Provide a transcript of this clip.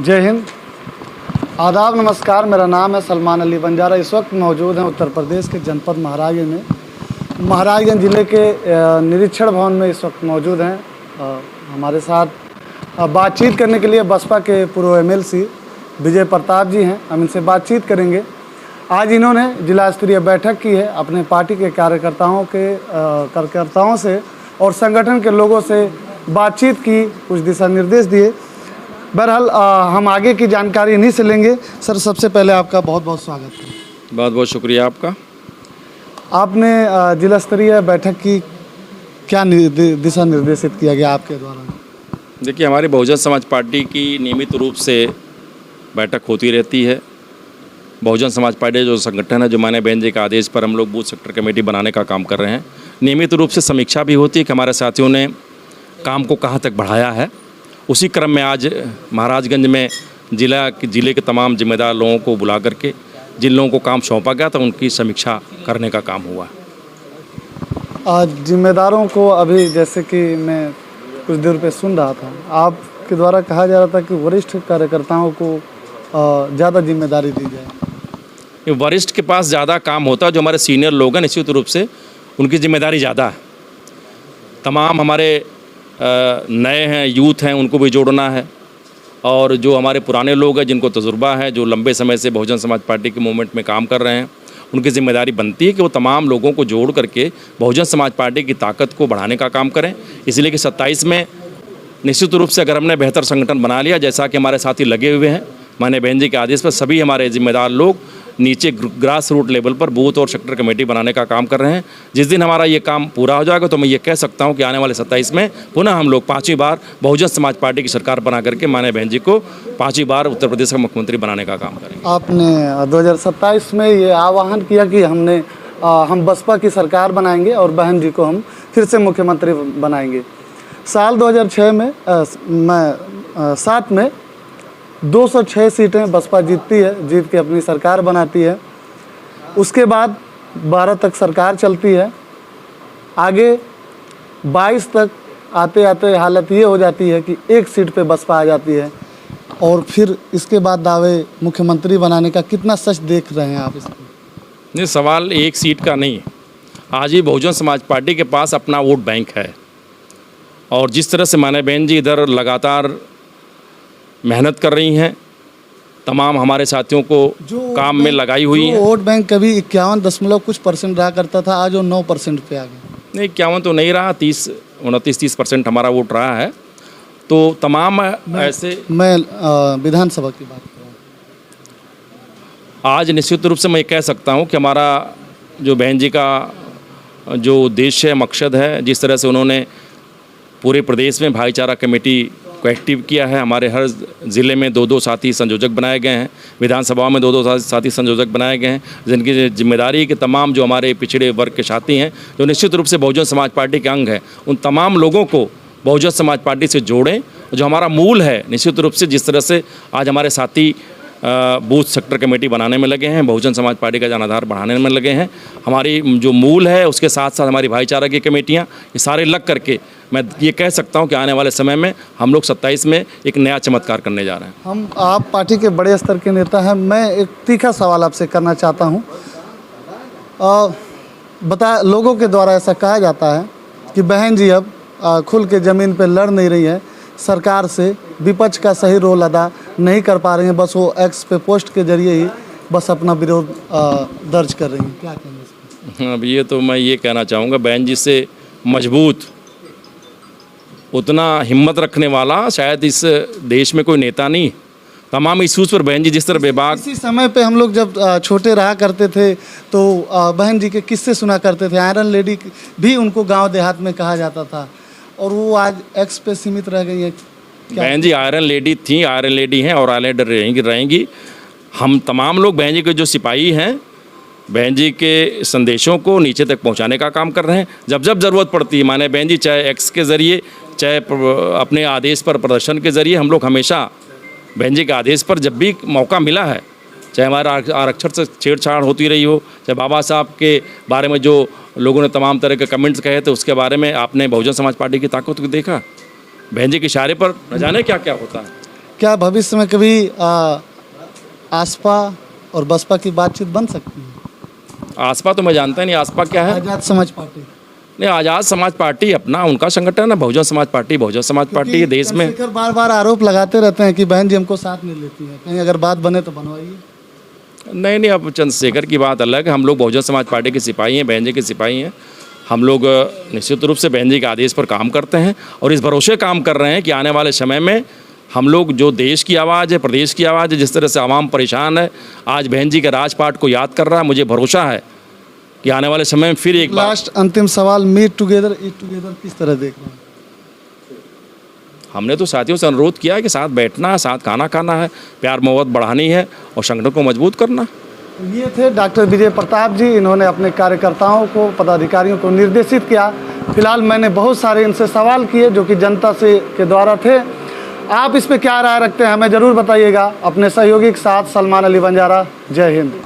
जय हिंद, आदाब, नमस्कार। मेरा नाम है सलमान अली बंजारा। इस वक्त मौजूद हैं उत्तर प्रदेश के जनपद महाराजगंज में। महाराजगंज ज़िले के निरीक्षण भवन में इस वक्त मौजूद हैं। हमारे साथ बातचीत करने के लिए बसपा के पूर्व एमएलसी विजय प्रताप जी हैं। हम इनसे बातचीत करेंगे। आज इन्होंने जिला स्तरीय बैठक की है अपने पार्टी के कार्यकर्ताओं से और संगठन के लोगों से बातचीत की, कुछ दिशा निर्देश दिए। बहरहाल हम आगे की जानकारी इन्हीं से लेंगे। सर, सबसे पहले आपका बहुत बहुत स्वागत है। बहुत बहुत शुक्रिया आपका। आपने जिला स्तरीय बैठक की, क्या दिशा निर्देशित किया गया आपके द्वारा? देखिए, हमारी बहुजन समाज पार्टी की नियमित रूप से बैठक होती रहती है। बहुजन समाज पार्टी जो संगठन है, जो माननीय बहन जी के आदेश पर हम लोग बूथ सेक्टर कमेटी बनाने का काम कर रहे हैं। नियमित रूप से समीक्षा भी होती है कि हमारे साथियों ने काम को कहाँ तक बढ़ाया है। उसी क्रम में आज महाराजगंज में जिले के तमाम जिम्मेदार लोगों को बुला करके जिन लोगों को काम सौंपा गया था उनकी समीक्षा करने का काम हुआ। जिम्मेदारों को अभी, जैसे कि मैं कुछ देर पे सुन रहा था, आपके द्वारा कहा जा रहा था कि वरिष्ठ कार्यकर्ताओं को ज़्यादा जिम्मेदारी दी जाए। वरिष्ठ के पास ज़्यादा काम होता है। जो हमारे सीनियर लोग हैं निश्चित रूप से उनकी जिम्मेदारी ज़्यादा है। तमाम हमारे नए हैं, यूथ हैं, उनको भी जोड़ना है। और जो हमारे पुराने लोग हैं जिनको तजुर्बा है, जो लंबे समय से बहुजन समाज पार्टी के मूवमेंट में काम कर रहे हैं, उनकी जिम्मेदारी बनती है कि वो तमाम लोगों को जोड़ करके बहुजन समाज पार्टी की ताकत को बढ़ाने का काम करें। इसलिए कि 27 में निश्चित रूप से अगर हमने बेहतर संगठन बना लिया, जैसा कि हमारे साथी लगे हुए हैं माननीय बहन जी के आदेश पर, सभी हमारे जिम्मेदार लोग नीचे ग्रास रूट लेवल पर बूथ और सेक्टर कमेटी बनाने का काम कर रहे हैं। जिस दिन हमारा ये काम पूरा हो जाएगा तो मैं ये कह सकता हूँ कि आने वाले 27 में पुनः हम लोग 5वीं बार बहुजन समाज पार्टी की सरकार बना करके माननीय बहन जी को 5वीं बार उत्तर प्रदेश का मुख्यमंत्री बनाने का काम करेंगे। आपने 2027 में ये आह्वान किया कि हम बसपा की सरकार बनाएंगे और बहन जी को हम फिर से मुख्यमंत्री बनाएंगे। साल 2006 में 7 में 206 सीटें बसपा जीतती है, जीत के अपनी सरकार बनाती है। उसके बाद 12 तक सरकार चलती है। आगे 22 तक आते आते हालत ये हो जाती है कि 1 सीट पे बसपा आ जाती है और फिर इसके बाद दावे मुख्यमंत्री बनाने का। कितना सच देख रहे हैं आप इसमें? नहीं, सवाल 1 सीट का नहीं। आज ही बहुजन समाज पार्टी के पास अपना वोट बैंक है और जिस तरह से माननीय बहन जी इधर लगातार मेहनत कर रही हैं, तमाम हमारे साथियों को काम में लगाई हुई है। वोट बैंक कभी 51% रहा करता था, आज वो 9% पे आ गया। नहीं, 51 तो नहीं रहा, 29-30% हमारा वोट रहा है। तो तमाम ऐसे मैं विधानसभा की बात कर रहा हूँ। आज निश्चित रूप से मैं कह सकता हूँ कि हमारा जो बहन जी का जो उद्देश्य है, मकसद है, जिस तरह से उन्होंने पूरे प्रदेश में भाईचारा कमेटी को एक्टिव किया है। हमारे हर ज़िले में 2-2 साथी संयोजक बनाए गए हैं, विधानसभा में 2-2 साथी संयोजक बनाए गए हैं, जिनकी जिम्मेदारी के तमाम जो हमारे पिछड़े वर्ग के साथी हैं, जो निश्चित रूप से बहुजन समाज पार्टी के अंग हैं, उन तमाम लोगों को बहुजन समाज पार्टी से जोड़ें। जो हमारा मूल है, निश्चित रूप से जिस तरह से आज हमारे साथी बूथ सेक्टर कमेटी बनाने में लगे हैं, बहुजन समाज पार्टी का जनाधार बढ़ाने में लगे हैं, हमारी जो मूल है उसके साथ साथ हमारी भाईचारा की कमेटियाँ, ये सारे लग करके मैं ये कह सकता हूं कि आने वाले समय में हम लोग 27 में एक नया चमत्कार करने जा रहे हैं। आप पार्टी के बड़े स्तर के नेता हैं। मैं एक तीखा सवाल आपसे करना चाहता हूं। लोगों के द्वारा ऐसा कहा जाता है कि बहन जी अब खुल के ज़मीन पे लड़ नहीं रही है, सरकार से विपक्ष का सही रोल अदा नहीं कर पा रही हैं, बस वो एक्स पे पोस्ट के जरिए ही बस अपना विरोध दर्ज कर रही हैं। क्या कहेंगे? अब ये तो मैं ये कहना चाहूँगा, बहन जी से मजबूत, उतना हिम्मत रखने वाला शायद इस देश में कोई नेता नहीं। तमाम इश्यूज़ पर बहन जी जिस तरह बेबाक। इसी समय पे हम लोग जब छोटे रहा करते थे तो बहन जी के किस्से सुना करते थे। आयरन लेडी भी उनको गांव देहात में कहा जाता था और वो आज एक्स पे सीमित रह गई है। बहन जी आयरन लेडी थी, आयरन लेडी हैं और आयरन रहेंगी। हम तमाम लोग बहन जी के जो सिपाही हैं, बहन जी के संदेशों को नीचे तक पहुंचाने का काम कर रहे हैं। जब जब ज़रूरत पड़ती है माने बहन जी, चाहे एक्स के ज़रिए, चाहे अपने आदेश पर प्रदर्शन के ज़रिए, हम लोग हमेशा बहन जी के आदेश पर जब भी मौका मिला है, चाहे हमारा आरक्षण से छेड़छाड़ होती रही हो, चाहे बाबा साहब के बारे में जो लोगों ने तमाम तरह के कमेंट्स कहे थे उसके बारे में आपने बहुजन समाज पार्टी की ताकत को देखा। बहन जी के इशारे पर न जाने क्या क्या होता है। क्या भविष्य में कभी आसपा और बसपा की बातचीत बन सकती है? आसपा तो मैं जानता ही नहीं, आसपा क्या है? आजाद समाज पार्टी। नहीं, आज़ाद समाज पार्टी अपना उनका संगठन है, बहुजन समाज पार्टी ये देश में। चंद्रशेखर बार बार आरोप लगाते रहते हैं कि बहन जी हमको साथ नहीं लेती है, कहीं अगर बात बने तो बनवाइए। नहीं, अब चंद्रशेखर की बात अलग है। हम लोग बहुजन समाज पार्टी के सिपाही हैं, बहन जी के सिपाही हैं। हम लोग निश्चित रूप से बहन जी के आदेश पर काम करते हैं और इस भरोसे काम कर रहे हैं कि आने वाले समय में हम लोग जो देश की आवाज़ है, प्रदेश की आवाज़ है, जिस तरह से आवाम परेशान है, आज बहन जी के राजपाट को याद कर रहा है। मुझे भरोसा है कि आने वाले समय में फिर एक बार। लास्ट अंतिम सवाल, मीट टुगेदर ईट टुगेदर किस तरह देख रहे हैं? हमने तो साथियों से अनुरोध किया है कि साथ बैठना है, साथ खाना खाना है, प्यार मोहब्बत बढ़ानी है और संगठन को मजबूत करना। ये थे डॉक्टर विजय प्रताप जी। इन्होंने अपने कार्यकर्ताओं को, पदाधिकारियों को निर्देशित किया। फिलहाल मैंने बहुत सारे इनसे सवाल किए जो कि जनता से के द्वारा थे। आप इस पे क्या राय रखते हैं हमें ज़रूर बताइएगा। अपने सहयोगी के साथ सलमान अली बंजारा, जय हिंद।